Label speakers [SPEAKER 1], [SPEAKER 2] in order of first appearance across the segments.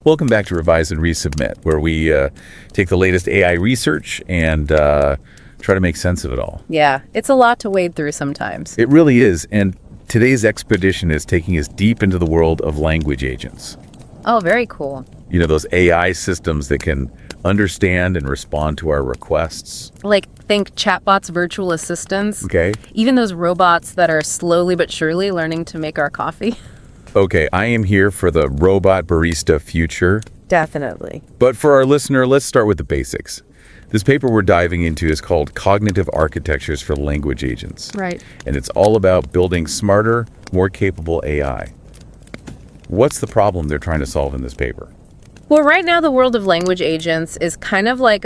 [SPEAKER 1] Welcome back to Revise and Resubmit, where we take the latest AI research and try to make sense of it all.
[SPEAKER 2] Yeah, it's a lot to wade through sometimes.
[SPEAKER 1] It really is, and today's expedition is taking us deep into the world of language agents.
[SPEAKER 2] Oh, very cool.
[SPEAKER 1] You know, those AI systems that can understand and respond to our requests.
[SPEAKER 2] Like, think chatbots, virtual assistants.
[SPEAKER 1] Okay.
[SPEAKER 2] Even those robots that are slowly but surely learning to make our coffee.
[SPEAKER 1] Okay, I am here for the robot barista future.
[SPEAKER 2] Definitely.
[SPEAKER 1] But for our listener, let's start with the basics. This paper we're diving into is called Cognitive Architectures for Language Agents.
[SPEAKER 2] Right.
[SPEAKER 1] And it's all about building smarter, more capable AI. What's the problem they're trying to solve in this paper?
[SPEAKER 2] Well, right now the world of language agents is kind of like,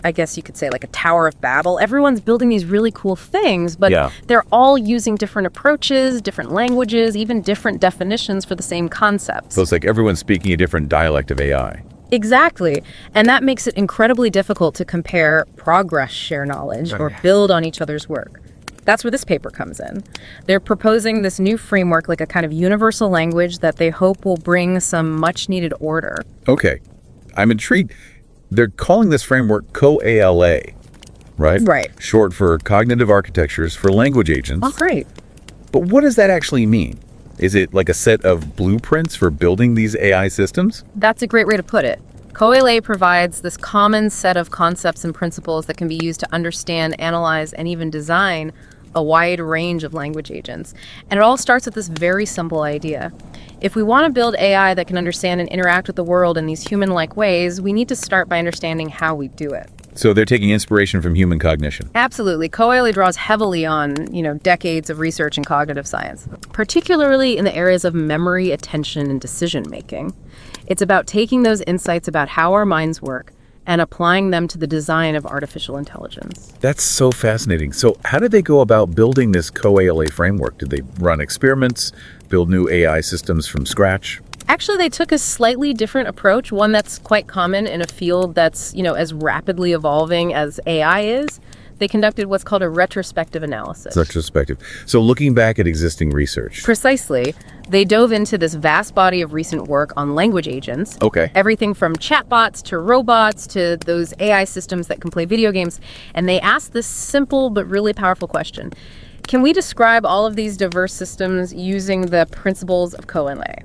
[SPEAKER 2] I guess you could say like a Tower of Babel. Everyone's building these really cool things, but they're all using different approaches, different languages, even different definitions for the same concepts.
[SPEAKER 1] So it's like everyone's speaking a different dialect of AI.
[SPEAKER 2] Exactly. And that makes it incredibly difficult to compare progress, share knowledge, or build on each other's work. That's where this paper comes in. They're proposing this new framework, like a kind of universal language that they hope will bring some much-needed order.
[SPEAKER 1] Okay. I'm intrigued. They're calling this framework CoALA, right?
[SPEAKER 2] Right.
[SPEAKER 1] Short for Cognitive Architectures for Language Agents.
[SPEAKER 2] Oh, great.
[SPEAKER 1] But what does that actually mean? Is it like a set of blueprints for building these AI systems?
[SPEAKER 2] That's a great way to put it. CoALA provides this common set of concepts and principles that can be used to understand, analyze, and even design a wide range of language agents. And it all starts with this very simple idea. If we want to build AI that can understand and interact with the world in these human-like ways, we need to start by understanding how we do it.
[SPEAKER 1] So they're taking inspiration from human cognition.
[SPEAKER 2] Absolutely. CoALA draws heavily on, decades of research in cognitive science, particularly in the areas of memory, attention, and decision-making. It's about taking those insights about how our minds work and applying them to the design of artificial intelligence.
[SPEAKER 1] That's so fascinating. So how did they go about building this CoALA framework? Did they run experiments, build new AI systems from scratch?
[SPEAKER 2] Actually, they took a slightly different approach, one that's quite common in a field that's, as rapidly evolving as AI is. They conducted what's called a retrospective analysis.
[SPEAKER 1] Retrospective. So looking back at existing research.
[SPEAKER 2] Precisely. They dove into this vast body of recent work on language agents.
[SPEAKER 1] Okay.
[SPEAKER 2] Everything from chatbots to robots to those AI systems that can play video games. And they asked this simple but really powerful question. Can we describe all of these diverse systems using the principles of CoALA?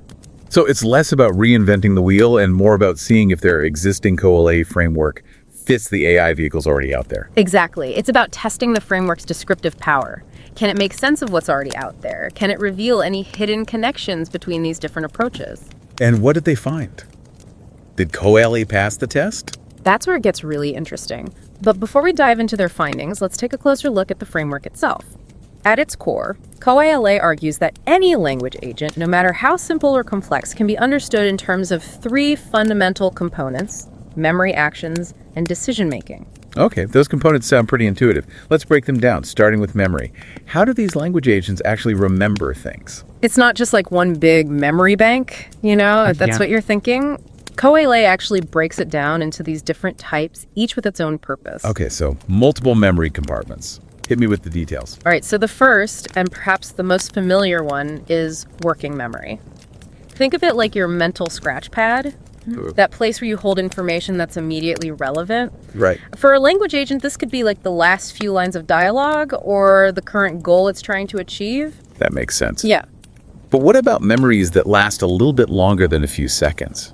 [SPEAKER 1] So it's less about reinventing the wheel and more about seeing if their existing CoALA framework fits the AI vehicles already out there.
[SPEAKER 2] Exactly. It's about testing the framework's descriptive power. Can it make sense of what's already out there? Can it reveal any hidden connections between these different approaches?
[SPEAKER 1] And what did they find? Did CoALA pass the test?
[SPEAKER 2] That's where it gets really interesting. But before we dive into their findings, let's take a closer look at the framework itself. At its core, CoALA argues that any language agent, no matter how simple or complex, can be understood in terms of three fundamental components: memory, actions, and decision-making.
[SPEAKER 1] Okay, those components sound pretty intuitive. Let's break them down, starting with memory. How do these language agents actually remember things?
[SPEAKER 2] It's not just like one big memory bank, if that's what you're thinking. CoALA actually breaks it down into these different types, each with its own purpose.
[SPEAKER 1] Okay, so multiple memory compartments. Hit me with the details.
[SPEAKER 2] All right, so the first, and perhaps the most familiar one, is working memory. Think of it like your mental scratch pad. That place where you hold information that's immediately relevant.
[SPEAKER 1] Right.
[SPEAKER 2] For a language agent, this could be like the last few lines of dialogue or the current goal it's trying to achieve.
[SPEAKER 1] That makes sense.
[SPEAKER 2] Yeah.
[SPEAKER 1] But what about memories that last a little bit longer than a few seconds?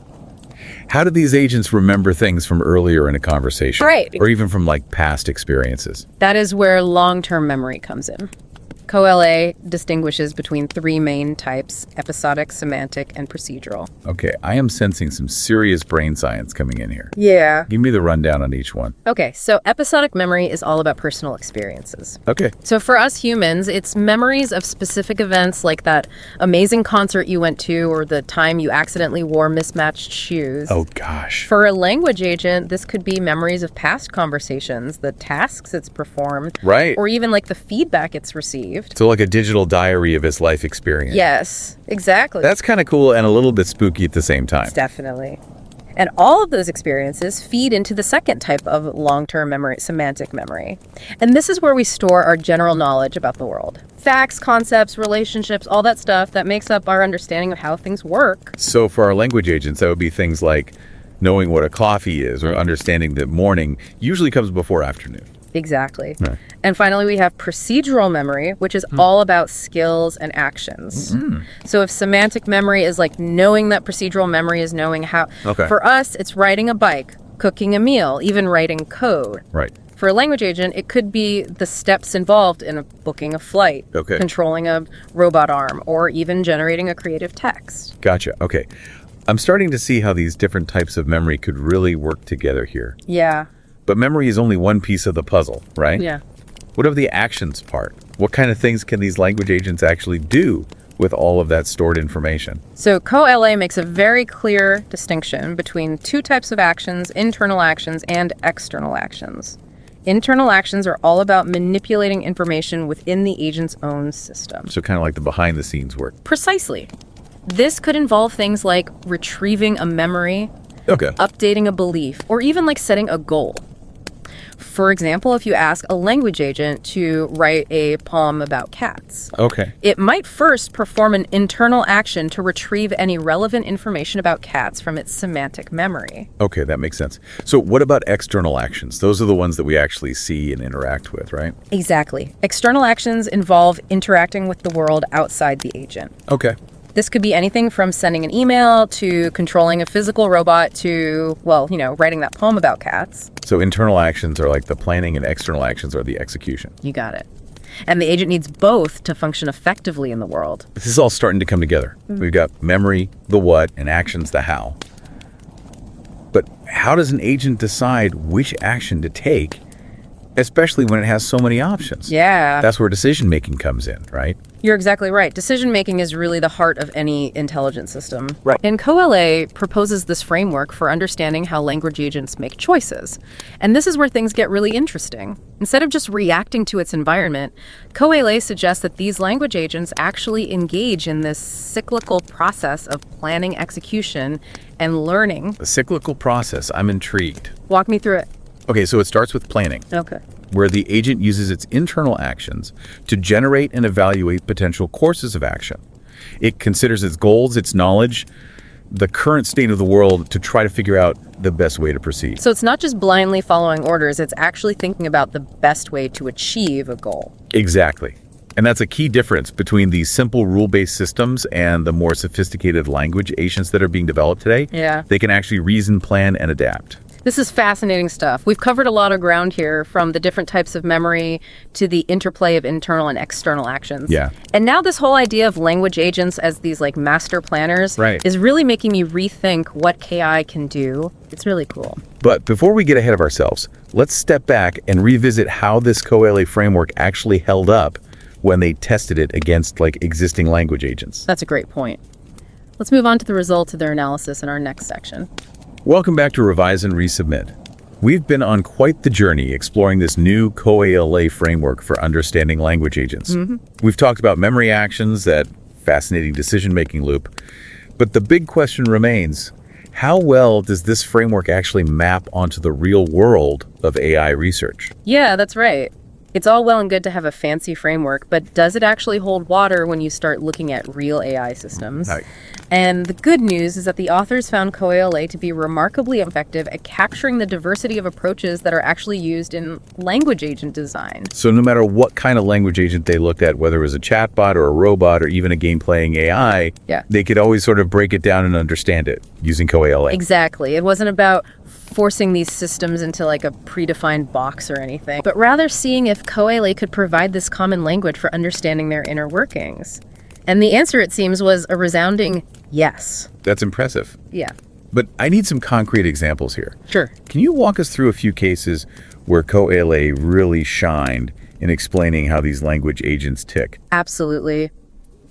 [SPEAKER 1] How do these agents remember things from earlier in a conversation?
[SPEAKER 2] Right.
[SPEAKER 1] Or even from past experiences?
[SPEAKER 2] That is where long-term memory comes in. CoALA distinguishes between three main types: episodic, semantic, and procedural.
[SPEAKER 1] Okay, I am sensing some serious brain science coming in here.
[SPEAKER 2] Yeah.
[SPEAKER 1] Give me the rundown on each one.
[SPEAKER 2] Okay, so episodic memory is all about personal experiences.
[SPEAKER 1] Okay.
[SPEAKER 2] So for us humans, it's memories of specific events like that amazing concert you went to or the time you accidentally wore mismatched shoes.
[SPEAKER 1] Oh, gosh.
[SPEAKER 2] For a language agent, this could be memories of past conversations, the tasks it's performed,
[SPEAKER 1] Right.
[SPEAKER 2] or even like the feedback it's received.
[SPEAKER 1] So like a digital diary of his life experience.
[SPEAKER 2] Yes, exactly.
[SPEAKER 1] That's kind of cool and a little bit spooky at the same time.
[SPEAKER 2] Definitely. And all of those experiences feed into the second type of long-term memory, semantic memory. And this is where we store our general knowledge about the world. Facts, concepts, relationships, all that stuff that makes up our understanding of how things work.
[SPEAKER 1] So for our language agents, that would be things like knowing what a coffee is or understanding that morning usually comes before afternoon.
[SPEAKER 2] Exactly.
[SPEAKER 1] Right.
[SPEAKER 2] And finally, we have procedural memory, which is all about skills and actions. So if semantic memory is like knowing that procedural memory is knowing how.
[SPEAKER 1] Okay.
[SPEAKER 2] For us, it's riding a bike, cooking a meal, even writing code.
[SPEAKER 1] Right.
[SPEAKER 2] For a language agent, it could be the steps involved in booking a flight,
[SPEAKER 1] Okay.
[SPEAKER 2] controlling a robot arm, or even generating a creative text.
[SPEAKER 1] Gotcha. Okay. I'm starting to see how these different types of memory could really work together here.
[SPEAKER 2] Yeah.
[SPEAKER 1] But memory is only one piece of the puzzle, right?
[SPEAKER 2] Yeah.
[SPEAKER 1] What of the actions part? What kind of things can these language agents actually do with all of that stored information?
[SPEAKER 2] So CoLA makes a very clear distinction between two types of actions, internal actions and external actions. Internal actions are all about manipulating information within the agent's own system.
[SPEAKER 1] So kind of like the behind the scenes work.
[SPEAKER 2] Precisely. This could involve things like retrieving a memory,
[SPEAKER 1] Okay.
[SPEAKER 2] updating a belief, or even like setting a goal. For example, if you ask a language agent to write a poem about cats,
[SPEAKER 1] Okay.
[SPEAKER 2] it might first perform an internal action to retrieve any relevant information about cats from its semantic memory.
[SPEAKER 1] Okay, that makes sense. So what about external actions? Those are the ones that we actually see and interact with, right?
[SPEAKER 2] Exactly. External actions involve interacting with the world outside the agent.
[SPEAKER 1] Okay.
[SPEAKER 2] This could be anything from sending an email to controlling a physical robot to, well, writing that poem about cats.
[SPEAKER 1] So internal actions are like the planning and external actions are the execution.
[SPEAKER 2] You got it. And the agent needs both to function effectively in the world.
[SPEAKER 1] This is all starting to come together. We've got memory, the what, and actions, the how. But how does an agent decide which action to take, especially when it has so many options?
[SPEAKER 2] Yeah.
[SPEAKER 1] That's where decision making comes in, right?
[SPEAKER 2] You're exactly right. Decision making is really the heart of any intelligent system.
[SPEAKER 1] Right.
[SPEAKER 2] And CoLA proposes this framework for understanding how language agents make choices. And this is where things get really interesting. Instead of just reacting to its environment, CoLA suggests that these language agents actually engage in this cyclical process of planning, execution, and learning.
[SPEAKER 1] The cyclical process, I'm intrigued.
[SPEAKER 2] Walk me through it.
[SPEAKER 1] Okay, so it starts with planning,
[SPEAKER 2] Okay.
[SPEAKER 1] where the agent uses its internal actions to generate and evaluate potential courses of action. It considers its goals, its knowledge, the current state of the world to try to figure out the best way to proceed.
[SPEAKER 2] So it's not just blindly following orders, it's actually thinking about the best way to achieve a goal.
[SPEAKER 1] Exactly. And that's a key difference between these simple rule-based systems and the more sophisticated language agents that are being developed today.
[SPEAKER 2] Yeah.
[SPEAKER 1] They can actually reason, plan, and adapt.
[SPEAKER 2] This is fascinating stuff. We've covered a lot of ground here, from the different types of memory to the interplay of internal and external actions.
[SPEAKER 1] Yeah.
[SPEAKER 2] And now this whole idea of language agents as these like master planners
[SPEAKER 1] Right.
[SPEAKER 2] is really making me rethink what KI can do. It's really cool.
[SPEAKER 1] But before we get ahead of ourselves, let's step back and revisit how this CoLA framework actually held up when they tested it against like existing language agents.
[SPEAKER 2] That's a great point. Let's move on to the results of their analysis in our next section.
[SPEAKER 1] Welcome back to Revise and Resubmit. We've been on quite the journey exploring this new CoLA framework for understanding language agents. We've talked about memory actions, that fascinating decision-making loop, but the big question remains, how well does this framework actually map onto the real world of AI research?
[SPEAKER 2] Yeah, that's right. It's all well and good to have a fancy framework, but does it actually hold water when you start looking at real AI systems?
[SPEAKER 1] Right.
[SPEAKER 2] And the good news is that the authors found CoLA to be remarkably effective at capturing the diversity of approaches that are actually used in language agent design.
[SPEAKER 1] So no matter what kind of language agent they looked at, whether it was a chatbot or a robot or even a game-playing AI,
[SPEAKER 2] Yeah.
[SPEAKER 1] they could always sort of break it down and understand it using CoLA.
[SPEAKER 2] Exactly. It wasn't about forcing these systems into like a predefined box or anything, but rather seeing if CoLA could provide this common language for understanding their inner workings. And the answer, it seems, was a resounding yes.
[SPEAKER 1] That's impressive.
[SPEAKER 2] Yeah,
[SPEAKER 1] But I need some concrete examples here.
[SPEAKER 2] sure.
[SPEAKER 1] Can you walk us through a few cases where CoLA really shined in explaining how these language agents tick?
[SPEAKER 2] Absolutely.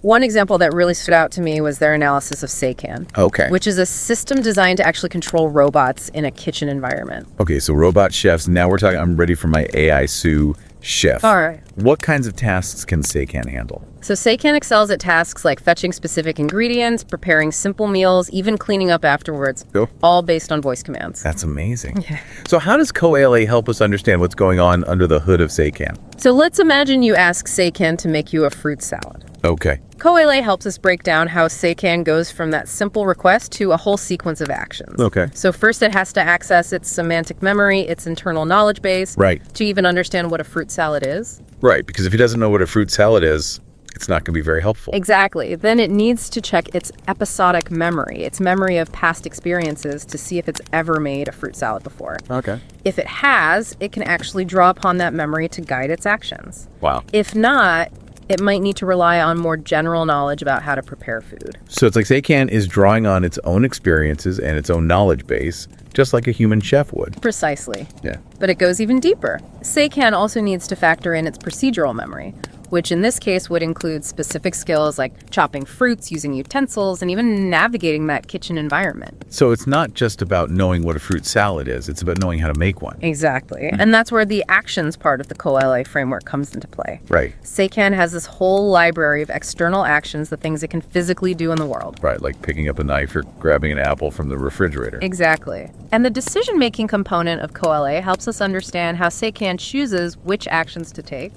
[SPEAKER 2] One example that really stood out to me was their analysis of Seikan,
[SPEAKER 1] Okay.
[SPEAKER 2] which is a system designed to actually control robots in a kitchen environment.
[SPEAKER 1] Okay, so robot chefs. Now we're talking, I'm ready for my AI Sue Chef.
[SPEAKER 2] All right.
[SPEAKER 1] What kinds of tasks can Seikan handle?
[SPEAKER 2] So Seikan excels at tasks like fetching specific ingredients, preparing simple meals, even cleaning up afterwards,
[SPEAKER 1] Cool.
[SPEAKER 2] all based on voice commands.
[SPEAKER 1] That's amazing. So how does CoALA help us understand what's going on under the hood of Seikan?
[SPEAKER 2] So let's imagine you ask Seikan to make you a fruit salad.
[SPEAKER 1] Okay.
[SPEAKER 2] CoALA helps us break down how Seikan goes from that simple request to a whole sequence of actions.
[SPEAKER 1] Okay.
[SPEAKER 2] So first it has to access its semantic memory, its internal knowledge base,
[SPEAKER 1] Right.
[SPEAKER 2] to even understand what a fruit salad is.
[SPEAKER 1] Right, because if he doesn't know what a fruit salad is, it's not going to be very helpful.
[SPEAKER 2] Exactly. Then it needs to check its episodic memory, its memory of past experiences, to see if it's ever made a fruit salad before.
[SPEAKER 1] Okay.
[SPEAKER 2] If it has, it can actually draw upon that memory to guide its actions.
[SPEAKER 1] Wow.
[SPEAKER 2] If not, it might need to rely on more general knowledge about how to prepare food.
[SPEAKER 1] So it's like Seikan is drawing on its own experiences and its own knowledge base, just like a human chef would.
[SPEAKER 2] Precisely.
[SPEAKER 1] Yeah.
[SPEAKER 2] But it goes even deeper. Seikan also needs to factor in its procedural memory, which in this case would include specific skills like chopping fruits, using utensils, and even navigating that kitchen environment.
[SPEAKER 1] So it's not just about knowing what a fruit salad is, it's about knowing how to make one.
[SPEAKER 2] Exactly. And that's where the actions part of the CoALA framework comes into play.
[SPEAKER 1] Right.
[SPEAKER 2] Seikan has this whole library of external actions, the things it can physically do in the world.
[SPEAKER 1] Right, like picking up a knife or grabbing an apple from the refrigerator.
[SPEAKER 2] Exactly. And the decision-making component of CoALA helps us understand how Seikan chooses which actions to take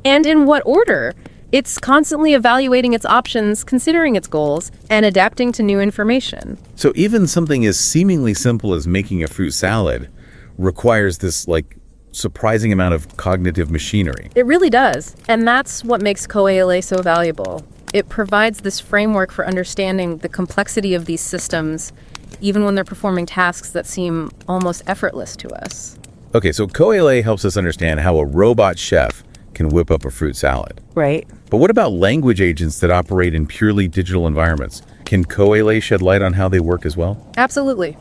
[SPEAKER 2] and in what order. It's constantly evaluating its options, considering its goals, and adapting to new information.
[SPEAKER 1] So even something as seemingly simple as making a fruit salad requires this, surprising amount of cognitive machinery.
[SPEAKER 2] It really does. And that's what makes CoALA so valuable. It provides this framework for understanding the complexity of these systems, even when they're performing tasks that seem almost effortless to us.
[SPEAKER 1] Okay, so CoALA helps us understand how a robot chef can whip up a fruit salad.
[SPEAKER 2] Right.
[SPEAKER 1] But what about language agents that operate in purely digital environments? Can CoALA shed light on how they work as well?
[SPEAKER 2] Absolutely.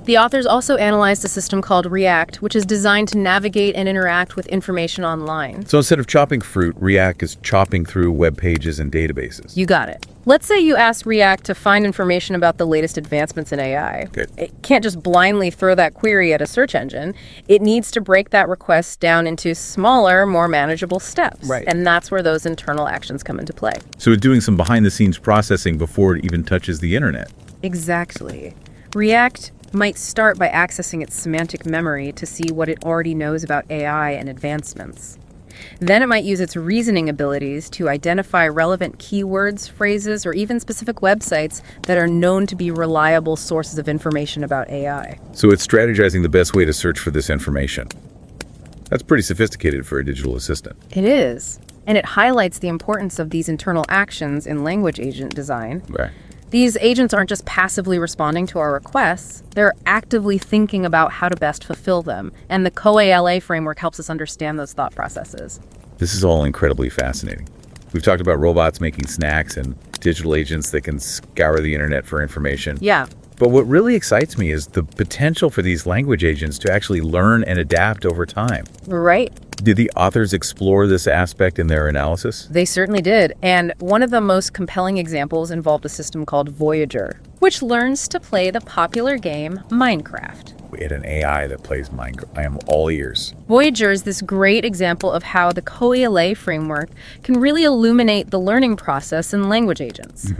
[SPEAKER 2] The authors also analyzed a system called React, which is designed to navigate and interact with information online.
[SPEAKER 1] So instead of chopping fruit, React is chopping through web pages and databases.
[SPEAKER 2] You got it. Let's say you ask React to find information about the latest advancements in AI.
[SPEAKER 1] Good.
[SPEAKER 2] It can't just blindly throw that query at a search engine. It needs to break that request down into smaller, more manageable steps.
[SPEAKER 1] Right.
[SPEAKER 2] And that's where those internal actions come into play.
[SPEAKER 1] So it's doing some behind-the-scenes processing before it even touches the internet.
[SPEAKER 2] Exactly. React might start by accessing its semantic memory to see what it already knows about AI and advancements. Then it might use its reasoning abilities to identify relevant keywords, phrases, or even specific websites that are known to be reliable sources of information about AI.
[SPEAKER 1] So it's strategizing the best way to search for this information. That's pretty sophisticated for a digital assistant.
[SPEAKER 2] It is. And it highlights the importance of these internal actions in language agent design.
[SPEAKER 1] Right.
[SPEAKER 2] These agents aren't just passively responding to our requests, they're actively thinking about how to best fulfill them, and the CoALA framework helps us understand those thought processes.
[SPEAKER 1] This is all incredibly fascinating. We've talked about robots making snacks and digital agents that can scour the internet for information.
[SPEAKER 2] Yeah.
[SPEAKER 1] But what really excites me is the potential for these language agents to actually learn and adapt over time.
[SPEAKER 2] Right.
[SPEAKER 1] Did the authors explore this aspect in their analysis?
[SPEAKER 2] They certainly did. And one of the most compelling examples involved a system called Voyager, which learns to play the popular game Minecraft.
[SPEAKER 1] We had an AI that plays Minecraft. I am all ears.
[SPEAKER 2] Voyager is this great example of how the CoALA framework can really illuminate the learning process in language agents.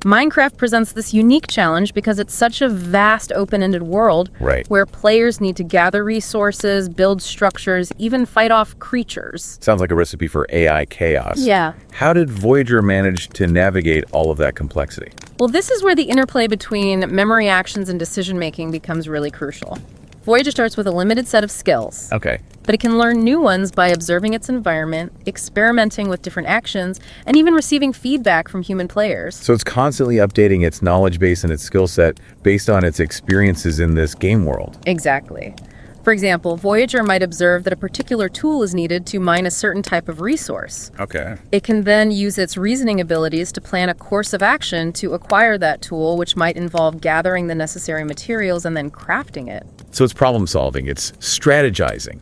[SPEAKER 2] Minecraft presents this unique challenge because it's such a vast, open-ended world
[SPEAKER 1] Right.
[SPEAKER 2] where players need to gather resources, build structures, even fight off creatures.
[SPEAKER 1] Sounds like a recipe for AI chaos.
[SPEAKER 2] Yeah.
[SPEAKER 1] How did Voyager manage to navigate all of that complexity?
[SPEAKER 2] Well, this is where the interplay between memory actions and decision-making becomes really crucial. Voyager starts with a limited set of skills,
[SPEAKER 1] Okay.
[SPEAKER 2] but it can learn new ones by observing its environment, experimenting with different actions, and even receiving feedback from human players.
[SPEAKER 1] So it's constantly updating its knowledge base and its skill set based on its experiences in this game world.
[SPEAKER 2] Exactly. For example, Voyager might observe that a particular tool is needed to mine a certain type of resource.
[SPEAKER 1] Okay.
[SPEAKER 2] It can then use its reasoning abilities to plan a course of action to acquire that tool, which might involve gathering the necessary materials and then crafting it.
[SPEAKER 1] So it's problem solving, it's strategizing,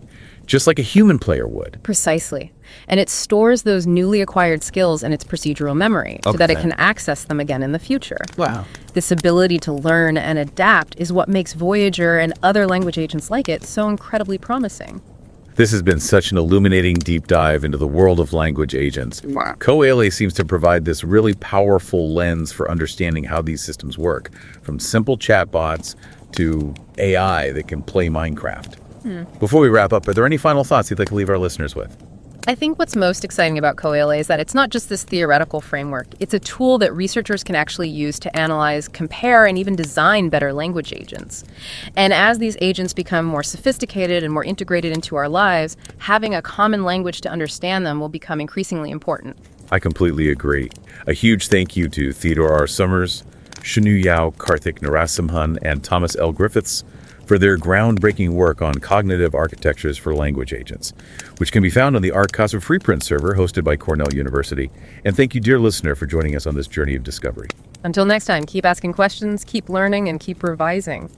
[SPEAKER 1] just like a human player would.
[SPEAKER 2] Precisely. And it stores those newly acquired skills in its procedural memory so that it
[SPEAKER 1] Okay.
[SPEAKER 2] can access them again in the future.
[SPEAKER 1] Wow.
[SPEAKER 2] This ability to learn and adapt is what makes Voyager and other language agents like it so incredibly promising.
[SPEAKER 1] This has been such an illuminating deep dive into the world of language agents.
[SPEAKER 3] Wow.
[SPEAKER 1] CoALA seems to provide this really powerful lens for understanding how these systems work, from simple chatbots to AI that can play Minecraft. Before we wrap up, are there any final thoughts you'd like to leave our listeners with?
[SPEAKER 2] I think what's most exciting about CoALA is that it's not just this theoretical framework. It's a tool that researchers can actually use to analyze, compare, and even design better language agents. And as these agents become more sophisticated and more integrated into our lives, having a common language to understand them will become increasingly important.
[SPEAKER 1] I completely agree. A huge thank you to Theodore R. Shunyu Yao, Karthik Narasimhan, and Thomas L. Griffiths for their groundbreaking work on cognitive architectures for language agents, which can be found on the Arccasa preprint server hosted by Cornell University. And thank you, dear listener, for joining us on this journey of discovery.
[SPEAKER 2] Until next time, keep asking questions, keep learning, and keep revising.